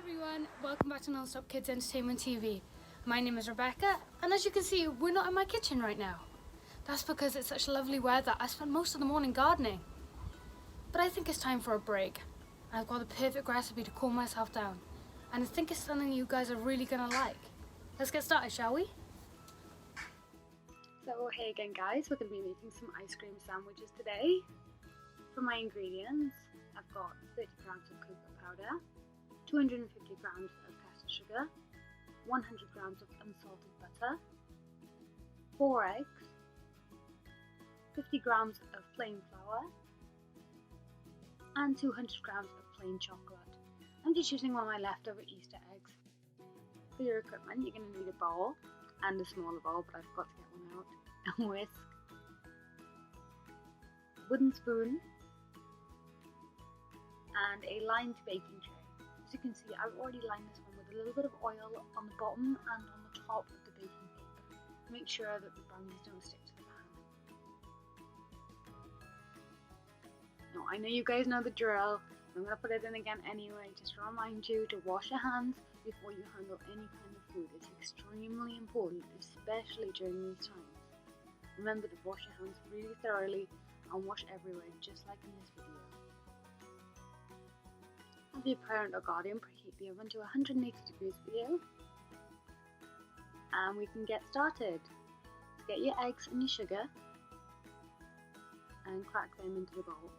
everyone, welcome back to Non-Stop Kids Entertainment TV. My name is Rebecca, and as you can see, we're not in my kitchen right now. That's because it's such lovely weather. I spent most of the morning gardening. But I think it's time for a break. I've got the perfect recipe to cool myself down, and I think it's something you guys are really gonna like. Let's get started, shall we? So hey again guys, we're gonna be making some ice cream sandwiches today. For my ingredients, I've got 30 grams of cocoa powder, 250 grams of caster sugar, 100 grams of unsalted butter, 4 eggs, 50 grams of plain flour, and 200 grams of plain chocolate. I'm just using one of my leftover Easter eggs. For your equipment, you're going to need a bowl and a smaller bowl, but I forgot to get one out, a whisk, a wooden spoon, and a lined baking tray. As you can see, I've already lined this one with a little bit of oil on the bottom and on the top of the baking paper. Make sure that the brownies don't stick to the pan. Now, I know you guys know the drill. I'm going to put it in again anyway, just to remind you to wash your hands before you handle any kind of food. It's extremely important, especially during these times. Remember to wash your hands really thoroughly and wash everywhere, just like in this video. Have your parent or guardian preheat the oven to 180 degrees for you, and we can get started. So get your eggs and your sugar and crack them into the bowl.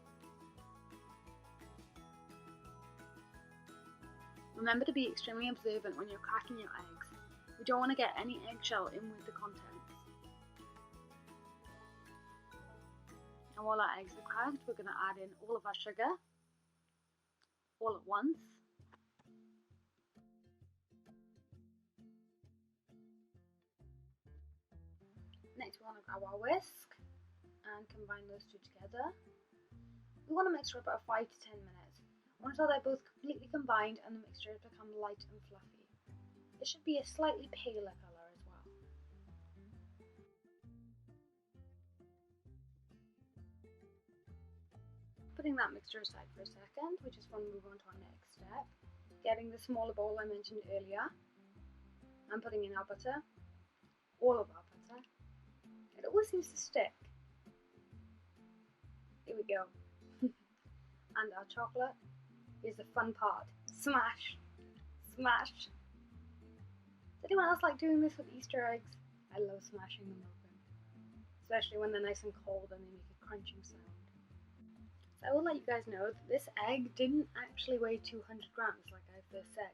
Remember to be extremely observant when you're cracking your eggs. We don't want to get any eggshell in with the contents. And while our eggs are cracked, we're going to add in all of our sugar all at once. Next, we want to grab our whisk and combine those two together. We want to mix for about 5 to 10 minutes. Until they're both completely combined and the mixture has become light and fluffy. It should be a slightly paler colour as well. Putting that mixture aside for a second, we just want to move on to our next step. Getting the smaller bowl I mentioned earlier and putting in our butter, all of our butter. It always seems to stick. Here we go. And our chocolate is the fun part. Smash! Smash! Does anyone else like doing this with Easter eggs? I love smashing them open, especially when they're nice and cold and they make a crunching sound. So I will let you guys know that this egg didn't actually weigh 200 grams like I first said.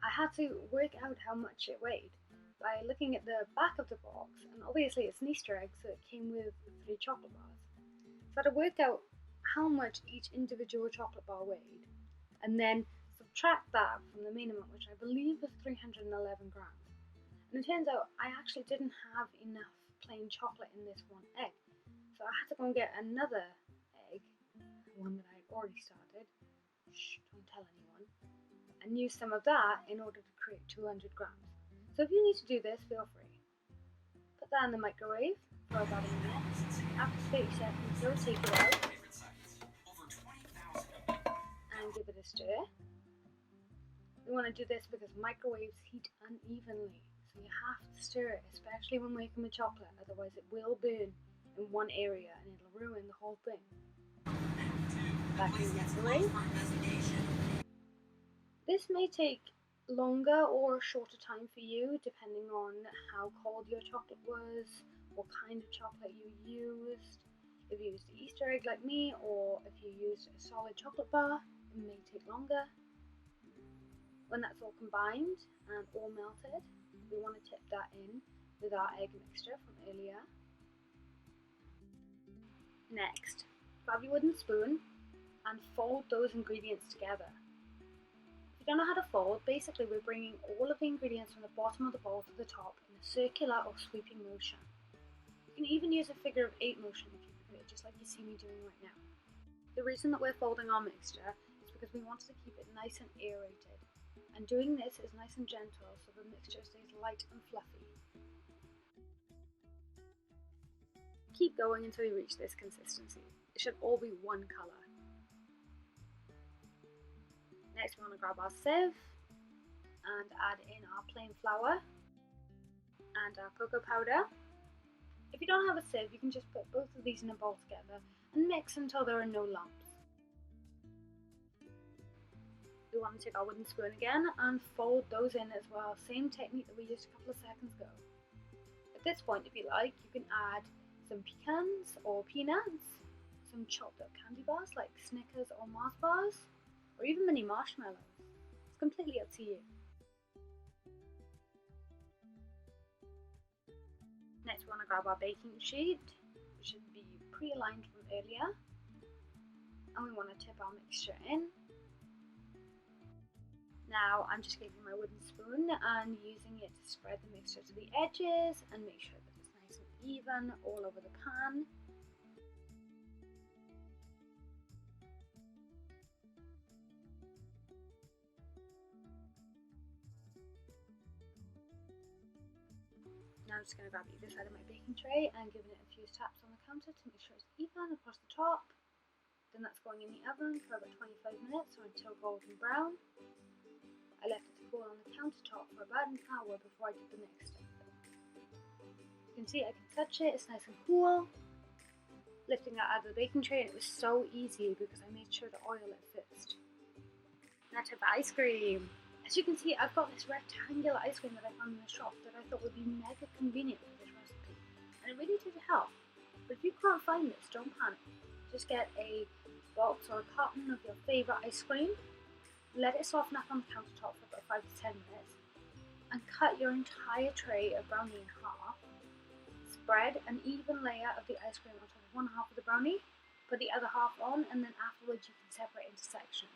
I had to work out how much it weighed by looking at the back of the box, and obviously it's an Easter egg, so it came with 3 chocolate bars. So I had to work out how much each individual chocolate bar weighed, and then subtract that from the minimum, which I believe was 311 grams. And it turns out I actually didn't have enough plain chocolate in this one egg, so I had to go and get another egg, one that I had already started, shh, don't tell anyone, and use some of that in order to create 200 grams. So if you need to do this, feel free. Put that in the microwave for about a minute. After 30 seconds, rotate it out and give it a stir. We want to do this because microwaves heat unevenly, so you have to stir it, especially when making with chocolate, otherwise it will burn in one area and it'll ruin the whole thing. Back in the microwave. This may take longer or shorter time for you depending on how cold your chocolate was, what kind of chocolate you used. If you used an Easter egg like me, or if you used a solid chocolate bar, it may take longer. When that's all combined and all melted, we want to tip that in with our egg mixture from earlier. Next, grab your wooden spoon and fold those ingredients together. If you don't know how to fold, basically we're bringing all of the ingredients from the bottom of the bowl to the top in a circular or sweeping motion. You can even use a figure of 8 motion if you prefer, just like you see me doing right now. The reason that we're folding our mixture is because we wanted to keep it nice and aerated, and doing this is nice and gentle so the mixture stays light and fluffy. Keep going until you reach this consistency. It should all be one colour. Next we want to grab our sieve and add in our plain flour and our cocoa powder. If you don't have a sieve, you can just put both of these in a bowl together and mix until there are no lumps. We want to take our wooden spoon again and fold those in as well, same technique that we used a couple of seconds ago. At this point, if you like, you can add some pecans or peanuts, some chopped up candy bars like Snickers or Mars bars, or even mini marshmallows. It's completely up to you. Next we want to grab our baking sheet, which should be pre-aligned from earlier, and we want to tip our mixture in. Now I'm just taking my wooden spoon and using it to spread the mixture to the edges and make sure that it's nice and even all over the pan. Now I'm just going to grab either side of my baking tray and giving it a few taps on the counter to make sure it's even across the top. Then that's going in the oven for about 25 minutes or until golden brown. I left it to cool on the countertop for about an hour before I did the next step. You can see I can touch it, it's nice and cool. Lifting that out of the baking tray, and it was so easy because I made sure to oil it first. Now to the ice cream. As you can see, I've got this rectangular ice cream that I found in the shop that I thought would be mega convenient for this recipe. And it really did help. But if you can't find this, don't panic. Just get a box or a carton of your favourite ice cream. Let it soften up on the countertop for about 5 to 10 minutes and cut your entire tray of brownie in half. Spread an even layer of the ice cream on top of one half of the brownie, put the other half on, and then afterwards you can separate into sections.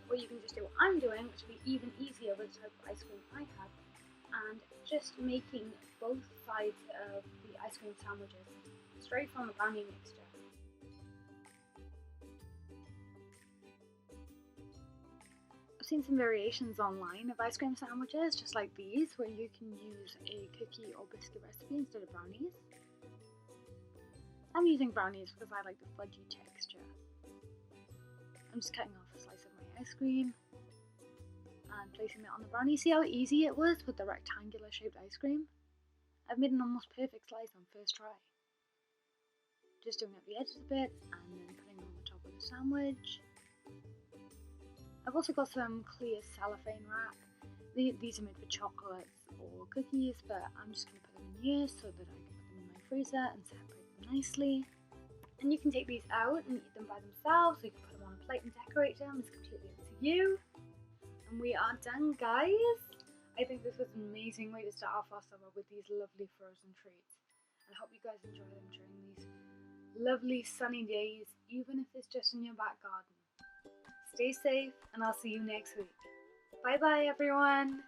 Or you can just do what I'm doing, which will be even easier with the type of ice cream I have, and just making both sides of the ice cream sandwiches straight from the brownie mixture. I've seen some variations online of ice cream sandwiches just like these, where you can use a cookie or biscuit recipe instead of brownies. I'm using brownies because I like the fudgy texture. I'm just cutting off a slice of my ice cream and placing it on the brownie. See how easy it was with the rectangular shaped ice cream? I've made an almost perfect slice on first try. Just doing up the edges a bit and then putting it on the top of the sandwich. I've also got some clear cellophane wrap. These are made for chocolates or cookies, but I'm just going to put them in here so that I can put them in my freezer and separate them nicely. And you can take these out and eat them by themselves, or you can put them on a plate and decorate them. It's completely up to you. And we are done, guys. I think this was an amazing way to start off our summer with these lovely frozen treats. And I hope you guys enjoy them during these lovely sunny days, even if it's just in your back garden. Stay safe, and I'll see you next week. Bye bye, everyone.